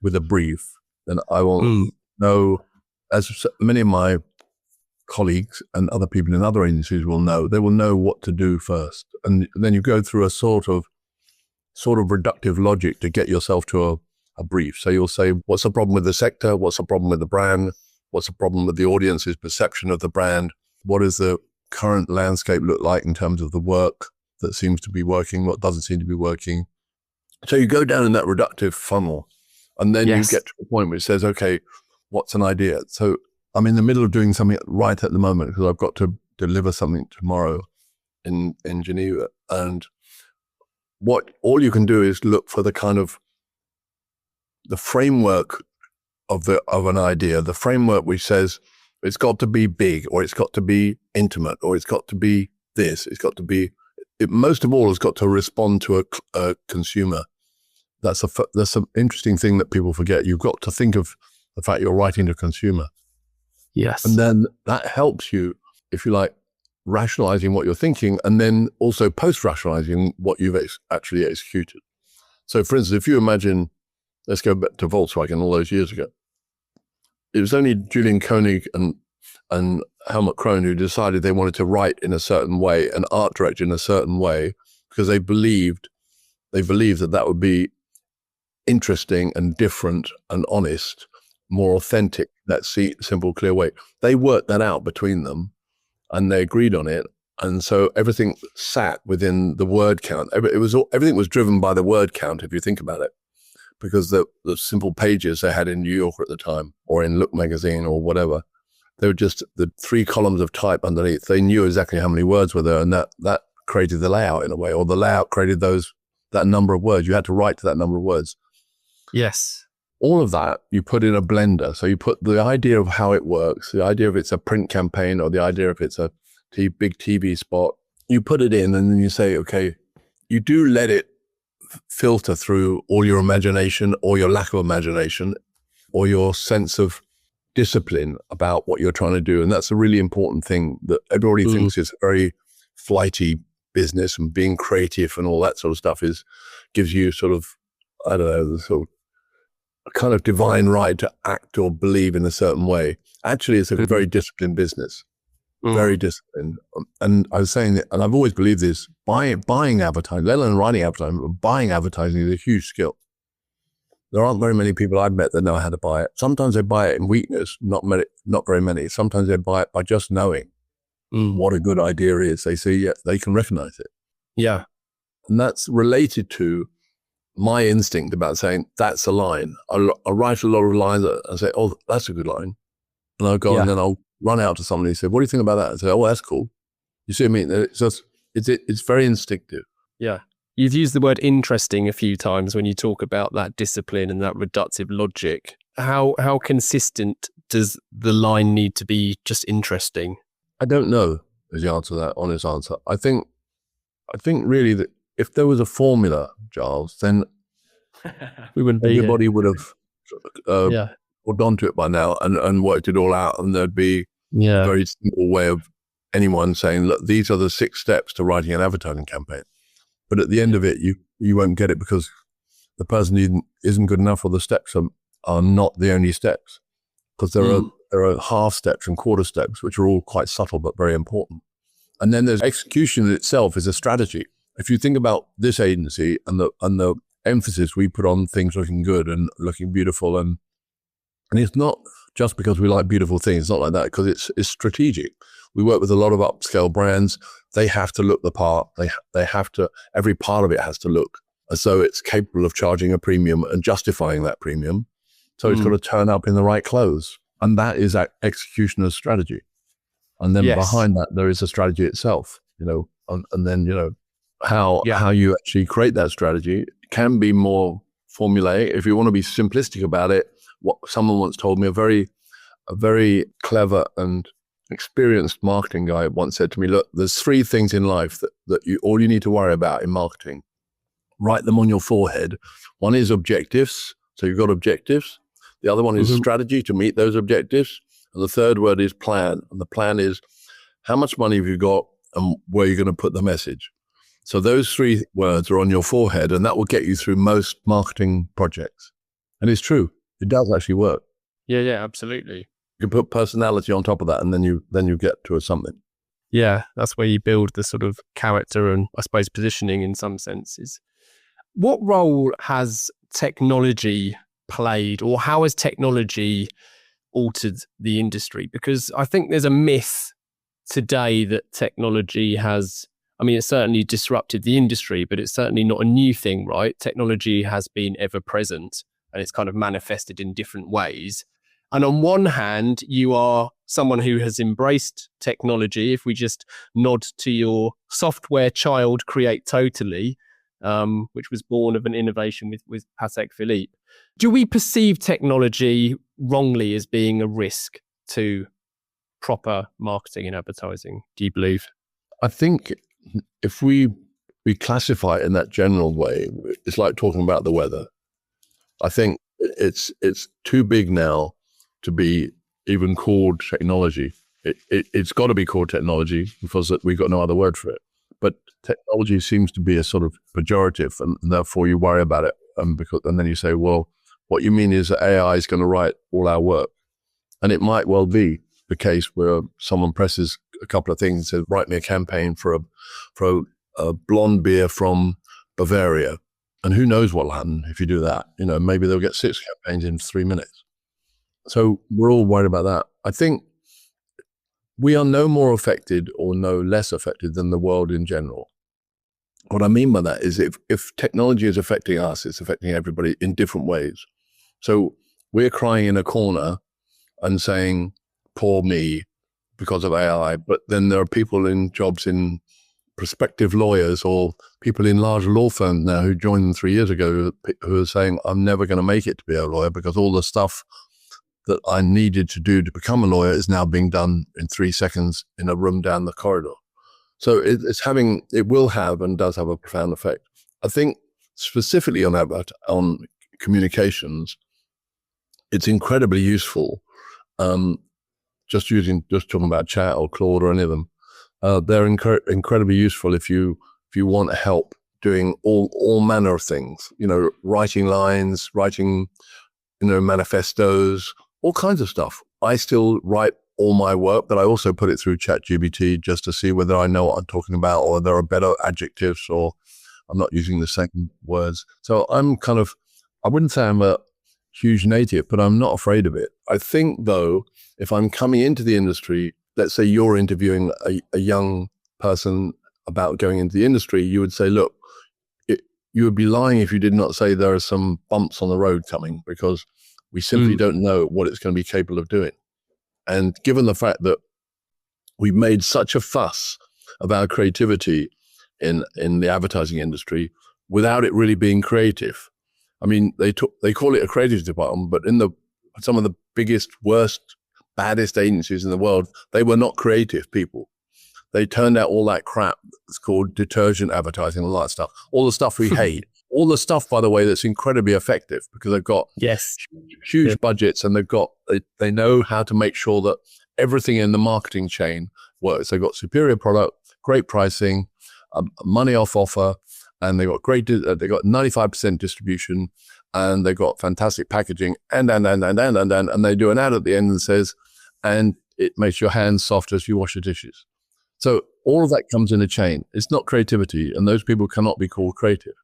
Speaker 3: with a brief, then I will know, as many of my colleagues and other people in other industries will know, they will know what to do first. And then you go through a sort of reductive logic to get yourself to a brief. So you'll say, what's the problem with the sector? What's the problem with the brand? What's the problem with the audience's perception of the brand? What does the current landscape look like in terms of the work that seems to be working? What doesn't seem to be working? So you go down in that reductive funnel, and then you get to a point where it says, okay, what's an idea? So I'm in the middle of doing something right at the moment because I've got to deliver something tomorrow in Geneva. And all you can do is look for the kind of the framework of an idea, the framework which says it's got to be big, or it's got to be intimate, or it's got to be this, it's got to be, most of all, it's got to respond to a consumer. That's an interesting thing that people forget. You've got to think of the fact you're writing to a consumer.
Speaker 2: Yes.
Speaker 3: And then that helps you, if you like, rationalizing what you're thinking, and then also post-rationalizing what you've actually executed. So for instance, if you imagine, let's go back to Volkswagen all those years ago. It was only Julian Koenig and Helmut Krohn who decided they wanted to write in a certain way and art direct in a certain way, because they believed that would be interesting and different and honest, more authentic, that simple, clear way. They worked that out between them and they agreed on it. And so everything sat within the word count. Everything was driven by the word count, if you think about it, because the simple pages they had in New Yorker at the time, or in Look magazine or whatever, they were just the 3 columns of type underneath. They knew exactly how many words were there, and that created the layout in a way, or the layout created that number of words. You had to write to that number of words.
Speaker 2: Yes.
Speaker 3: All of that you put in a blender. So you put the idea of how it works, the idea if it's a print campaign, or the idea if it's a big TV spot, you put it in, and then you say, okay, you do let it filter through all your imagination, or your lack of imagination, or your sense of discipline about what you're trying to do. And that's a really important thing that everybody thinks is a very flighty business, and being creative and all that sort of stuff gives you sort of, I don't know, the sort of a kind of divine right to act or believe in a certain way. Actually, it's a very disciplined business, very disciplined. And I was saying that, and I've always believed this, buying advertising, let alone writing advertising, but buying advertising is a huge skill. There aren't very many people I've met that know how to buy it. Sometimes they buy it in weakness, not very many. Sometimes they buy it by just knowing what a good idea is. They see, they can recognize it.
Speaker 2: Yeah.
Speaker 3: And that's related to my instinct about saying, that's a line. I'll write a lot of lines and say, oh, that's a good line. And I'll go and then I'll run out to somebody and say, what do you think about that? And say, oh, that's cool. You see what I mean? It's very instinctive.
Speaker 2: Yeah. You've used the word interesting a few times when you talk about that discipline and that reductive logic. How consistent does the line need to be just interesting?
Speaker 3: I don't know is the answer to that, honest answer. I think really that if there was a formula, Giles, then
Speaker 2: we wouldn't be
Speaker 3: everybody
Speaker 2: here.
Speaker 3: would have got onto it by now and worked it all out, and there'd be a very simple way of anyone saying, look, these are the 6 steps to writing an advertising campaign. But at the end of it, you won't get it because the person isn't good enough, or the steps are not the only steps. Because there are half steps and quarter steps, which are all quite subtle but very important. And then there's execution itself is a strategy. If you think about this agency and the emphasis we put on things looking good and looking beautiful, and it's not just because we like beautiful things. It's not like that, because it's strategic. We work with a lot of upscale brands. They have to look the part. They have to, every part of it has to look as though it's capable of charging a premium and justifying that premium. So it's got to turn up in the right clothes. And that is executioner's strategy. And then behind that, there is a strategy itself, and then, how you actually create that strategy. It can be more formulaic. If you want to be simplistic about it, what someone once told me, a very clever and experienced marketing guy once said to me, look, there's 3 things in life that all you need to worry about in marketing. Write them on your forehead. One is objectives. So you've got objectives. The other one is strategy to meet those objectives. And the third word is plan. And the plan is how much money have you got and where you're going to put the message. So those 3 words are on your forehead, and that will get you through most marketing projects. And it's true. It does actually work.
Speaker 2: Yeah, absolutely.
Speaker 3: You can put personality on top of that, and then you get to something.
Speaker 2: Yeah, that's where you build the sort of character and, I suppose, positioning in some senses. What role has technology played, or how has technology altered the industry? Because I think there's a myth today that technology has, I mean, it's certainly disrupted the industry, but it's certainly not a new thing, right? Technology has been ever present, and it's kind of manifested in different ways. And on one hand, you are someone who has embraced technology. If we just nod to your software child, Create Totally, which was born of an innovation with Patek Philippe. Do we perceive technology wrongly as being a risk to proper marketing and advertising, do you believe?
Speaker 3: I think if we classify it in that general way, it's like talking about the weather. I think it's too big now to be even called technology. It's got to be called technology because we've got no other word for it. But technology seems to be a sort of pejorative, and therefore you worry about it. And then you say, well, what you mean is that AI is going to write all our work. And it might well be the case where someone presses a couple of things and says, write me a campaign for a blonde beer from Bavaria. And who knows what will happen if you do that? Maybe they'll get 6 campaigns in 3 minutes. So we're all worried about that. I think we are no more affected or no less affected than the world in general. What I mean by that is if technology is affecting us, it's affecting everybody in different ways. So we're crying in a corner and saying, poor me, because of AI. But then there are people in jobs in prospective lawyers or people in large law firms now who joined them 3 years ago who are saying, I'm never going to make it to be a lawyer because all the stuff that I needed to do to become a lawyer is now being done in 3 seconds in a room down the corridor. So it will have and does have a profound effect. I think specifically on communications, it's incredibly useful. Just talking about chat or Claude or any of them, they're incredibly useful if you want help doing all manner of things. Writing lines, writing, manifestos, all kinds of stuff. I still write all my work, but I also put it through ChatGPT just to see whether I know what I'm talking about or there are better adjectives or I'm not using the same words. So I wouldn't say I'm a huge native, but I'm not afraid of it. I think though, if I'm coming into the industry, let's say you're interviewing a young person about going into the industry, you would say, look, you would be lying if you did not say there are some bumps on the road coming because we simply don't know what it's going to be capable of doing. And given the fact that we've made such a fuss of our creativity in the advertising industry without it really being creative. I mean, they call it a creative department, but in some of the biggest, worst, baddest agencies in the world, they were not creative people. They turned out all that crap. It's called detergent advertising, all that stuff, all the stuff we hate. All the stuff, by the way, that's incredibly effective because they've got huge budgets and they know how to make sure that everything in the marketing chain works. They've got superior product, great pricing, money off offer, and they've got 95% distribution, and they've got fantastic packaging, and they do an ad at the end that says, and it makes your hands soft as you wash your dishes. So all of that comes in a chain. It's not creativity, and those people cannot be called creative.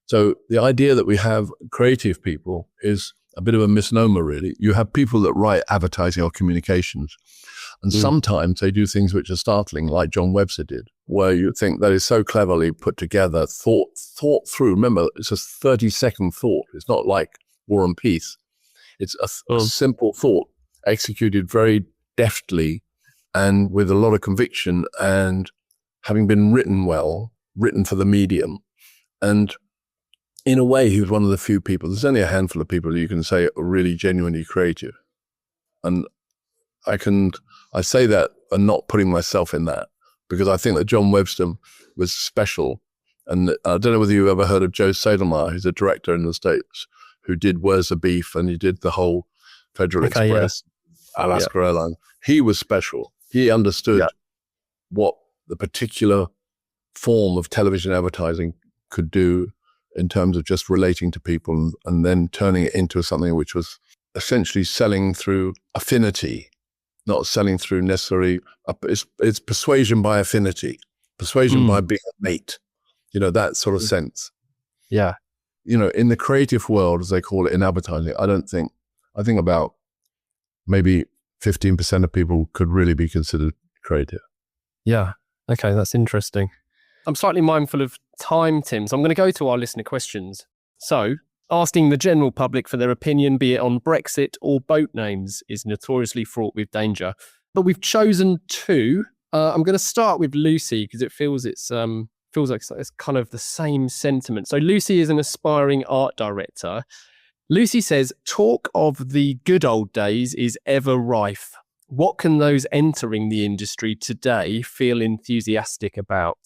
Speaker 3: So the idea that we have creative people is a bit of a misnomer, really. You have people that write advertising or communications, and sometimes they do things which are startling, like John Webster did, where you think that is so cleverly put together, thought through. Remember, it's a 30-second thought. It's not like War and Peace. It's a simple thought executed very deftly and with a lot of conviction, and having been written well, written for the medium. And in a way, he was one of the few people, there's only a handful of people you can say are really genuinely creative. And I say that and not putting myself in that, because I think that John Webster was special. And I don't know whether you've ever heard of Joe Sadelmeyer, who's a director in the States, who did Where's the Beef, and he did the whole Federal Express, Alaska Airlines. He was special. He understood what the particular form of television advertising could do in terms of just relating to people and then turning it into something which was essentially selling through affinity, not selling through necessarily, it's persuasion by affinity, persuasion by being a mate, that sort of sense.
Speaker 2: Yeah.
Speaker 3: In the creative world, as they call it in advertising, I think about maybe 15% of people could really be considered creative.
Speaker 2: Yeah. Okay, that's interesting. I'm slightly mindful of time, Tim, so I'm going to go to our listener questions. So, asking the general public for their opinion, be it on Brexit or boat names, is notoriously fraught with danger. But we've chosen two. I'm going to start with Lucy because it feels like it's kind of the same sentiment. So Lucy is an aspiring art director. Lucy says, talk of the good old days is ever rife. What can those entering the industry today feel enthusiastic about?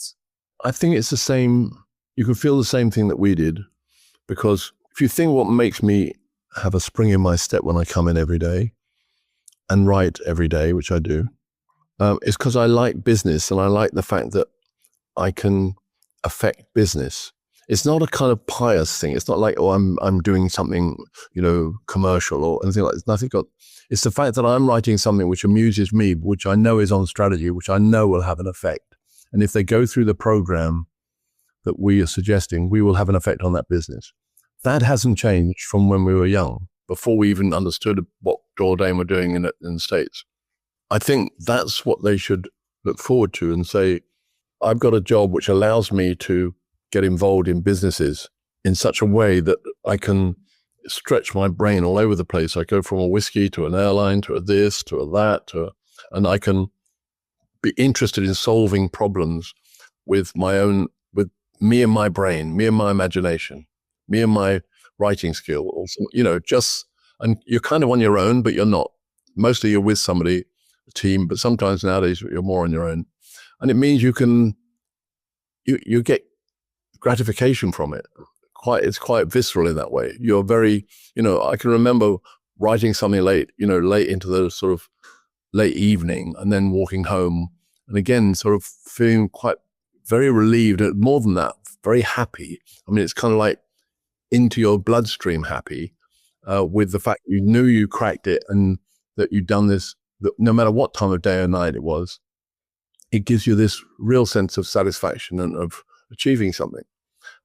Speaker 3: I think it's the same. You can feel the same thing that we did, because if you think what makes me have a spring in my step when I come in every day and write every day, which I do, it's because I like business and I like the fact that I can affect business. It's not a kind of pious thing. It's not like, I'm doing something, commercial or anything like that. It's the fact that I'm writing something which amuses me, which I know is on strategy, which I know will have an effect. And if they go through the program that we are suggesting, we will have an effect on that business. That hasn't changed from when we were young, before we even understood what Jourdain were doing in the States. I think that's what they should look forward to and say, I've got a job which allows me to get involved in businesses in such a way that I can stretch my brain all over the place. I go from a whiskey to an airline to a this to a that and I can be interested in solving problems with me and my brain, me and my imagination, me and my writing skill. Also, and you're kind of on your own, but you're not. Mostly you're with somebody, a team, but sometimes nowadays you're more on your own. And it means you get gratification from it. It's quite visceral in that way. You're very, I can remember writing something late into the sort of late evening and then walking home and again, sort of feeling quite very relieved. More than that, very happy. I mean, it's kind of like into your bloodstream happy with the fact you knew you cracked it and that you'd done this, that no matter what time of day or night it was, it gives you this real sense of satisfaction and of achieving something.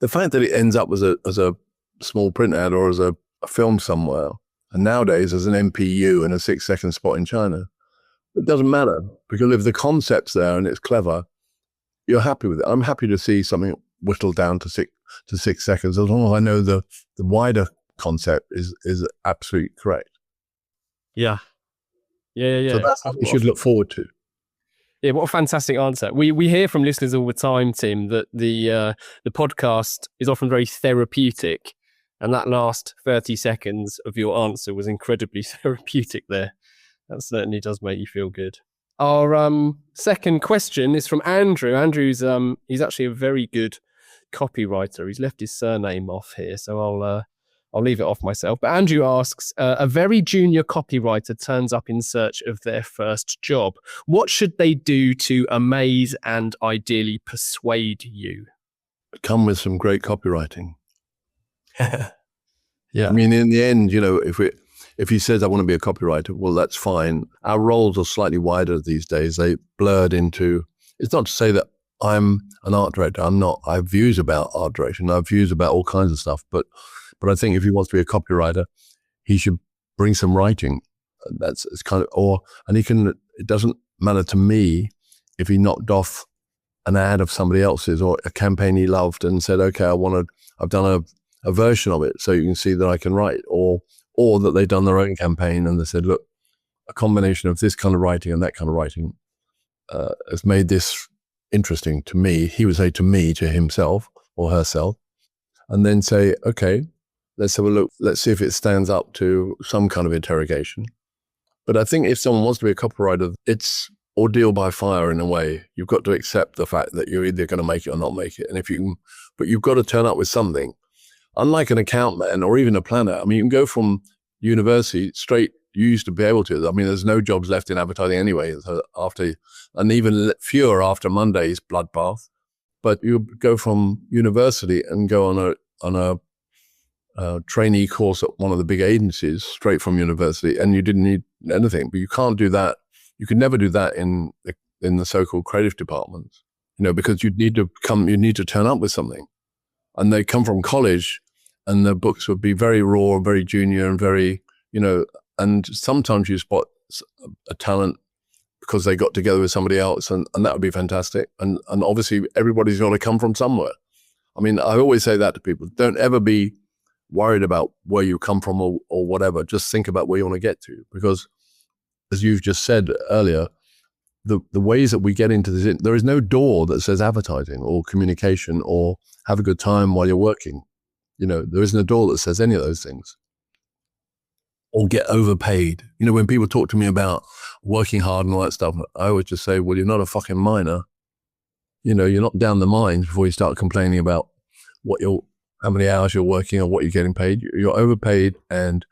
Speaker 3: The fact that it ends up as a small print ad or as a film somewhere, and nowadays as an MPU in a 6-second spot in China, it doesn't matter, because if the concept's there and it's clever, you're happy with it. I'm happy to see something whittled down to 6 seconds, as long as I know the wider concept is absolutely correct.
Speaker 2: Yeah.
Speaker 3: So that's what we should look forward to.
Speaker 2: Yeah, what a fantastic answer. We hear from listeners all the time, Tim, that the podcast is often very therapeutic, and that last 30 seconds of your answer was incredibly therapeutic there. That certainly does make you feel good. Our second question is from Andrew. Andrew's he's actually a very good copywriter. He's left his surname off here, so I'll leave it off myself. But Andrew asks, a very junior copywriter turns up in search of their first job. What should they do to amaze and ideally persuade you?
Speaker 3: Come with some great copywriting.
Speaker 2: Yeah.
Speaker 3: I mean, in the end, if he says, I want to be a copywriter, well, that's fine. Our roles are slightly wider these days. They blurred into, it's not to say that I'm an art director. I'm not. I have views about art direction. I have views about all kinds of stuff. But I think if he wants to be a copywriter, he should bring some writing. It doesn't matter to me if he knocked off an ad of somebody else's or a campaign he loved and said, okay, I've done a version of it so you can see that I can write, or that they've done their own campaign and they said, look, a combination of this kind of writing and that kind of writing has made this interesting to me, he would say to me, to himself or herself, and then say, okay, let's have a look. Let's see if it stands up to some kind of interrogation. But I think if someone wants to be a copywriter, it's ordeal by fire in a way. You've got to accept the fact that you're either going to make it or not make it. And but you've got to turn up with something. Unlike an account man or even a planner, I mean, you can go from university straight. You used to be able to. I mean, there's no jobs left in advertising anyway. And even fewer after Monday's bloodbath. But you go from university and go on a trainee course at one of the big agencies straight from university, and you didn't need anything. But you can't do that. You could never do that in the so-called creative departments, because you need to turn up with something. And they come from college, and the books would be very raw, very junior, and very, and sometimes you spot a talent because they got together with somebody else, and that would be fantastic. And obviously everybody's got to come from somewhere. I mean, I always say that to people. Don't ever be worried about where you come from or whatever. Just think about where you want to get to, because as you've just said earlier, the ways that we get into this, there is no door that says advertising or communication or have a good time while you're working. There isn't a door that says any of those things. Or get overpaid. When people talk to me about working hard and all that stuff, I always just say, well, you're not a fucking miner. You're not down the mines before you start complaining about how many hours you're working or what you're getting paid. You're overpaid, and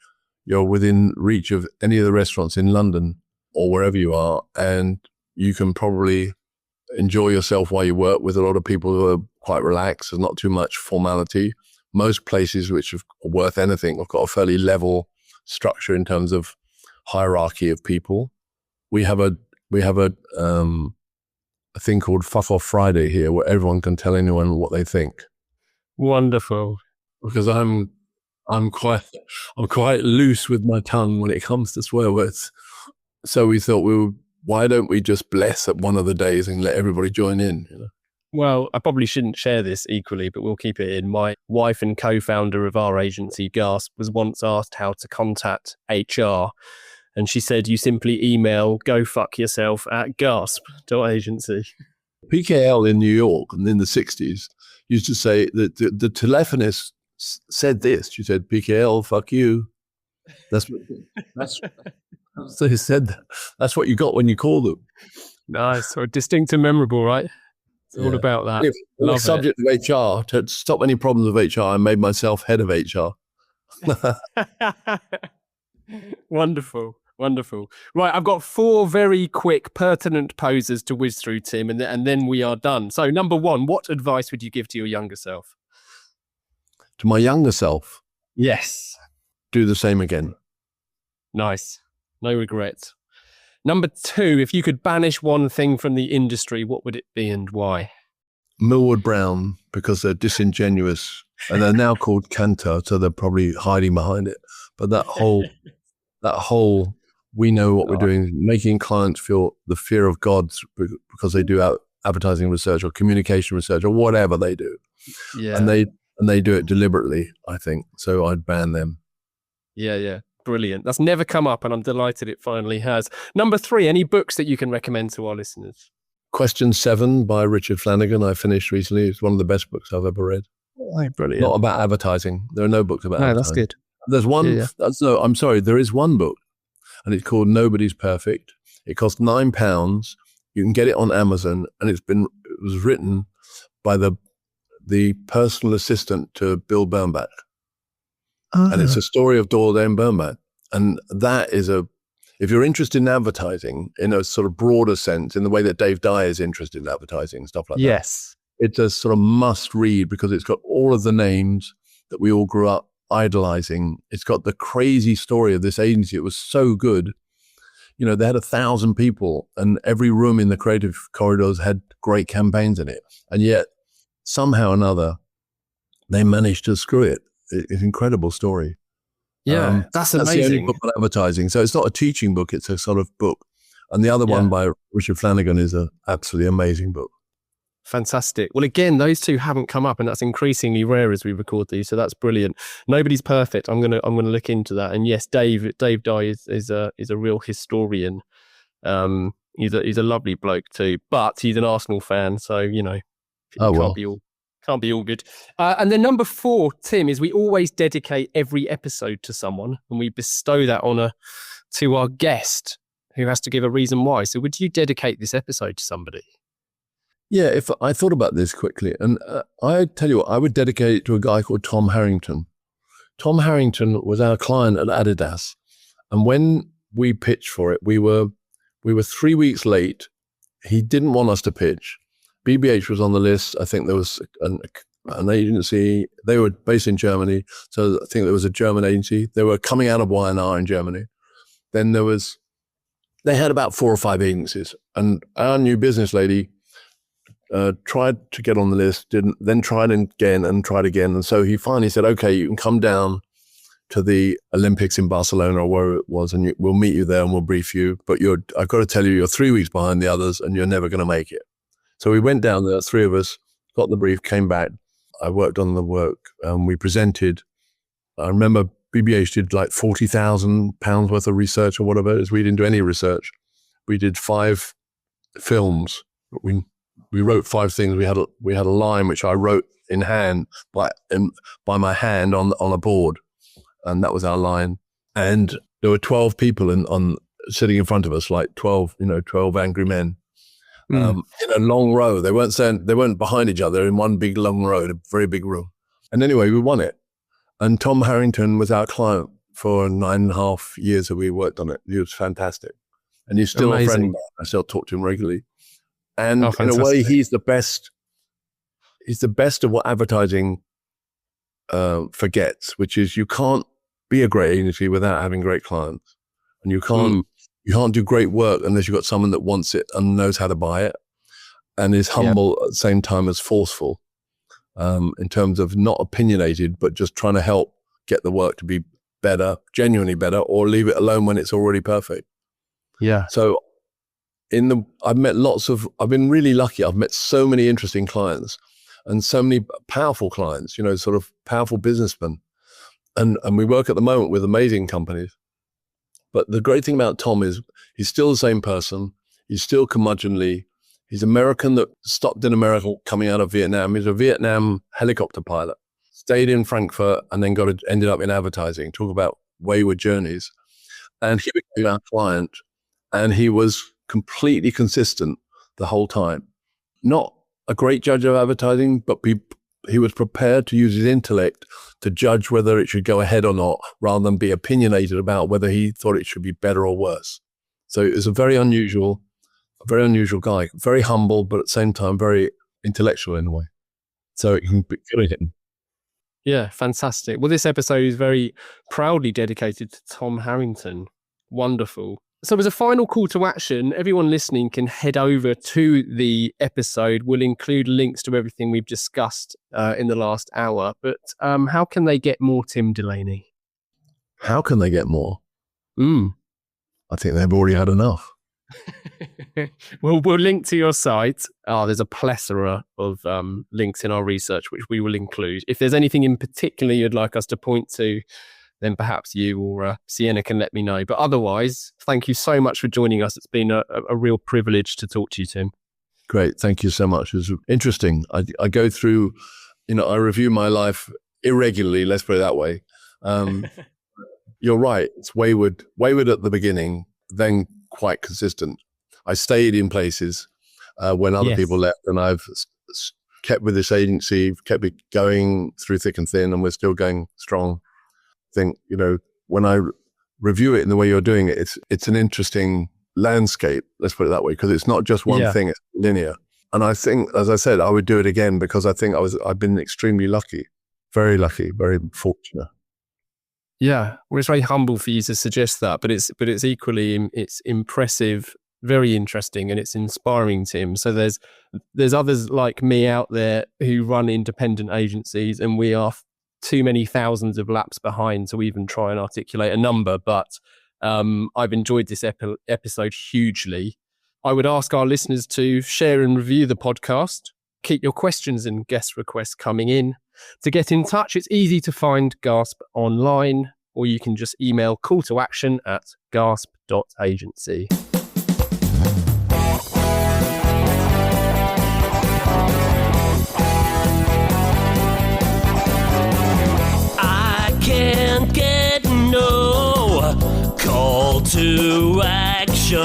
Speaker 3: you're within reach of any of the restaurants in London or wherever you are, and you can probably enjoy yourself while you work with a lot of people who are quite relaxed. There's not too much formality. Most places which are worth anything have got a fairly level structure in terms of hierarchy of people. We have a thing called Fuck Off Friday here, where everyone can tell anyone what they think.
Speaker 2: Wonderful.
Speaker 3: Because I'm quite loose with my tongue when it comes to swear words. So we thought, why don't we just bless at one of the days and let everybody join in?
Speaker 2: Well, I probably shouldn't share this equally, but we'll keep it in. My wife and co-founder of our agency, Gasp, was once asked how to contact HR. And she said, you simply email gofuckyourself@gasp.agency.
Speaker 3: PKL in New York and in the 60s used to say that the telephonist said this. She said, PKL, fuck you. That's so he said that. That's what you got when you call them.
Speaker 2: Nice. So distinct and memorable, right? It's all about that.
Speaker 3: If the subject of HR, to stop any problems of HR, I made myself head of HR.
Speaker 2: Wonderful. Right, I've got 4 very quick, pertinent poses to whiz through, Tim, and then we are done. So, number 1, what advice would you give to your younger self?
Speaker 3: To my younger self?
Speaker 2: Yes.
Speaker 3: Do the same again.
Speaker 2: Nice. No regrets. Number 2, if you could banish one thing from the industry, what would it be and why?
Speaker 3: Millward Brown, because they're disingenuous, and they're now called Cantor, so they're probably hiding behind it. But that whole, we know what we're doing, making clients feel the fear of God because they do advertising research or communication research or whatever they do.
Speaker 2: Yeah.
Speaker 3: And they do it deliberately, I think. So I'd ban them.
Speaker 2: Yeah. Brilliant. That's never come up, and I'm delighted it finally has. Number 3, any books that you can recommend to our listeners?
Speaker 3: Question 7 by Richard Flanagan, I finished recently. It's one of the best books I've ever read.
Speaker 2: Oh, brilliant.
Speaker 3: Not about advertising. There are no books about advertising. That's good. There's one. Yeah. I'm sorry. There is one book, and it's called Nobody's Perfect. It costs £9. You can get it on Amazon, and it was written by the personal assistant to Bill Bernbach. And it's a story of Doyle Dane Bernbach. And that is if you're interested in advertising in a sort of broader sense, in the way that Dave Dye is interested in advertising and stuff like that.
Speaker 2: Yes.
Speaker 3: It's a sort of must read because it's got all of the names that we all grew up idolizing. It's got the crazy story of this agency. It was so good. They had 1,000 people, and every room in the creative corridors had great campaigns in it. And yet somehow or another, they managed to screw it. It's an incredible story.
Speaker 2: Yeah, that's amazing.
Speaker 3: That's the only book on advertising. So it's not a teaching book, it's a sort of book. And the other one by Richard Flanagan is an absolutely amazing book.
Speaker 2: Fantastic. Well, again, those 2 haven't come up, and that's increasingly rare as we record these. So that's brilliant. Nobody's Perfect. I'm gonna look into that. And yes, Dave Dye is a real historian. He's a lovely bloke too, but he's an Arsenal fan, so you know, can't be all good. And then number 4, Tim, is we always dedicate every episode to someone, and we bestow that honour to our guest, who has to give a reason why. So, would you dedicate this episode to somebody?
Speaker 3: Yeah, if I thought about this quickly, and I tell you what, I would dedicate it to a guy called Tom Harrington. Tom Harrington was our client at Adidas, and when we pitched for it, we were 3 weeks late. He didn't want us to pitch. BBH was on the list. I think there was an agency. They were based in Germany, so I think there was a German agency. They were coming out of Y&R in Germany. Then they had about 4 or 5 agencies, and our new business lady tried to get on the list, didn't, then tried again, and so he finally said, "Okay, you can come down to the Olympics in Barcelona or where it was, and we'll meet you there and we'll brief you. But I've got to tell you, you're 3 weeks behind the others, and you're never going to make it." So we went down there, 3 of us, got the brief, came back. I worked on the work, and we presented. I remember BBH did like £40,000 worth of research or whatever it is. We didn't do any research. We did 5 films. We wrote 5 things. We had a line which I wrote in hand by my hand on a board, and that was our line. And there were 12 people sitting in front of us, like 12 angry men. In a long row. They weren't behind each other, in one big long row, in a very big room. And anyway, we won it. And Tom Harrington was our client for 9.5 years that we worked on it. He was fantastic. And he's still a friend of mine. I still talk to him regularly. And in a way, he's the best of what advertising forgets, which is you can't be a great agency without having great clients. And you can't do great work unless you've got someone that wants it and knows how to buy it and is humble at the same time as forceful, in terms of not opinionated, but just trying to help get the work to be better, genuinely better, or leave it alone when it's already perfect.
Speaker 2: Yeah.
Speaker 3: So I've been really lucky. I've met so many interesting clients and so many powerful clients, sort of powerful businessmen. And we work at the moment with amazing companies. But the great thing about Tom is he's still the same person. He's still curmudgeonly. He's American that stopped in America coming out of Vietnam. He's a Vietnam helicopter pilot, stayed in Frankfurt, and then ended up in advertising. Talk about wayward journeys. And he became our client, and he was completely consistent the whole time. Not a great judge of advertising, but he was prepared to use his intellect to judge whether it should go ahead or not, rather than be opinionated about whether he thought it should be better or worse. So it was a very unusual guy, very humble, but at the same time, very intellectual in a way. So it can be good at him.
Speaker 2: Yeah, fantastic. Well, this episode is very proudly dedicated to Tom Harrington. Wonderful. So as a final call to action, everyone listening can head over to the episode. We'll include links to everything we've discussed in the last hour. But how can they get more Tim Delaney?
Speaker 3: How can they get more?
Speaker 2: I
Speaker 3: think they've already had enough.
Speaker 2: Well, we'll link to your site. There's a plethora of links in our research, which we will include. If there's anything in particular you'd like us to point to, then perhaps you or Sienna can let me know. But otherwise, thank you so much for joining us. It's been a real privilege to talk to you, Tim.
Speaker 3: Great. Thank you so much. It was interesting. I go through, I review my life irregularly, let's put it that way. You're right. It's wayward at the beginning, then quite consistent. I stayed in places when other people left, and I've kept with this agency, kept it going through thick and thin, and we're still going strong. I think, when I review it in the way you're doing it, it's an interesting landscape, let's put it that way, because it's not just one thing, it's linear. And I think, as I said, I would do it again because I think I've been extremely lucky, very fortunate.
Speaker 2: Yeah, well, it's very humble for you to suggest that, but it's equally it's impressive, very interesting, and it's inspiring, Tim. So there's others like me out there who run independent agencies, and we are too many thousands of laps behind to even try and articulate a number. But I've enjoyed this episode hugely. I would ask our listeners to share and review the podcast. Keep your questions and guest requests coming in. To get in touch, it's easy to find Gasp online, or you can just email call to action at gasp.agency.
Speaker 1: to action.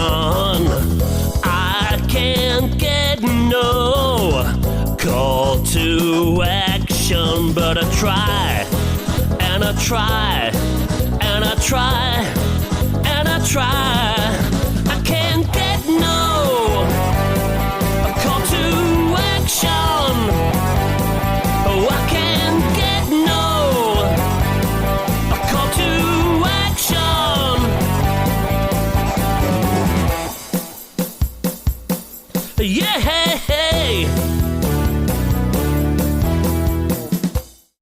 Speaker 1: I can't get no call to action, but I try, and I try, and I try, and I try.